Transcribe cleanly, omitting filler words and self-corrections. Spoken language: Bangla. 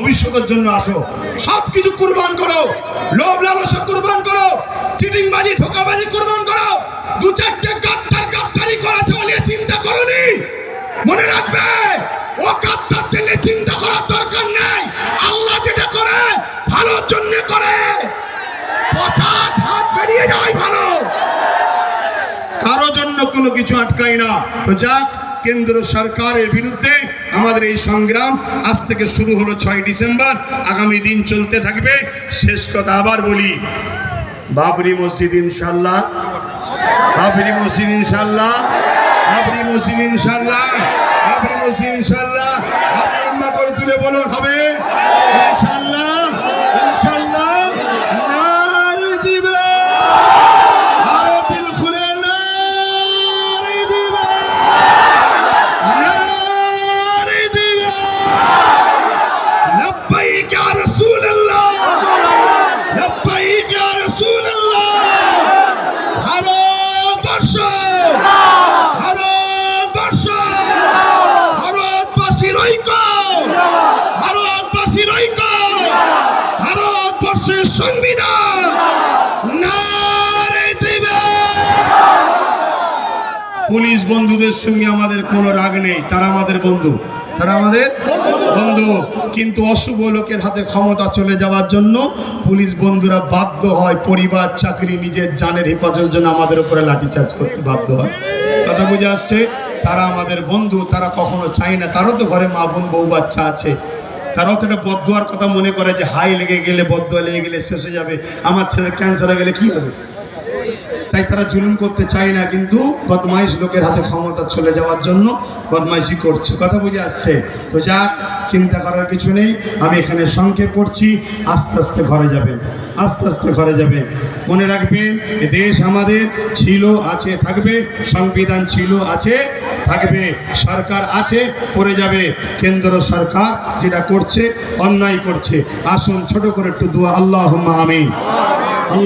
ভবিষ্যতের জন্য আসো, সবকিছু কুরবান করো, লোভ লালসা কুরবান করো, চিটিংবাজি ধোঁকাবাজি কুরবান করো। দু চারটে গাদ্দারি করেছে বলে চিন্তা করনি, মনে রাখবে ও গাদ্দার দিলে চিন্তা করার দরকার নেই। আল্লাহ যেটা করে ভালোর জন্য করে, পচা ঝাঁট বেরিয়ে যায় ভালো, কারো জন্য কোনো কিছু আটকায় না। তো যাক, কেন্দ্র সরকারের বিরুদ্ধে আমাদের এই সংগ্রাম আজ থেকে শুরু হলো 6 ডিসেম্বর, আগামী দিন চলতে থাকবে। শেষ কথা আবার বলি, বাবরি মসজিদ ইনশাল্লাহ, বাবরি মসজিদ ইনশাল্লাহ, বাবরি মসজিদ ইনশাল্লাহ, বাবরি মসজিদ ইনশাল্লাহ। হাত লম্বা করে তুলে বলুন হবে ইনশাল্লাহ, ইনশাল্লাহ। নারে দিবে, আরো দিল খুলে নারে দিবে, নারে দিবে। লব্বাইক ইয়া রাসূলুল্লাহ, লব্বাইক ইয়া রাসূলুল্লাহ। ভারতবর্ষ, ভারতবর্ষ, ভারতবাসীর ঐক্য, ভারতবাসীর ঐক্য, ভারতবর্ষের সংবিধান। নারে দিবে। পুলিশ বন্ধুদের সঙ্গে আমাদের কোনো রাগ নেই, তারা আমাদের বন্ধু, তারা আমাদের বন্ধু। কিন্তু অশুভ লোকের হাতে ক্ষমতা চলে যাওয়ার জন্য পুলিশ বন্ধুরা বাধ্য হয় পরিবার, চাকরি, নিজের জানের হেফাজতের জন্য আমাদের উপরে লাঠিচার্জ করতে বাধ্য হয়। কথা বুঝে আসছে? তারা আমাদের বন্ধু, তারা কখনো চায় না, তারও তো ঘরে মা বোন বউ বাচ্চা আছে, তারাও তো একটা বদদুয়ার কথা মনে করে যে হাই লেগে গেলে, বদদুয়া লেগে গেলে শেষ হয়ে যাবে, আমার ছেলের ক্যান্সার হয়ে গেলে কি হবে। তাই তারা জুলুম করতে চায় না, কিন্তু বদমাইশ লোকের হাতে ক্ষমতা চলে যাওয়ার জন্য বদমাইশি করছে। কথা বুঝে আসছে? তো যাক, চিন্তা করার কিছু নেই। আমি এখানে সংক্ষেপ করছি, আস্তে আস্তে ঘরে যাবেন, আস্তে আস্তে ঘরে যাবেন। মনে রাখবেন, এ দেশ আমাদের ছিল, আছে, থাকবে। সংবিধান ছিল, আছে, থাকবে। সরকার আছে, পড়ে যাবে। কেন্দ্র সরকার যেটা করছে অন্যায় করছে। আসুন ছোট করে একটু দোয়া, আল্লাহুম্মা আমিন।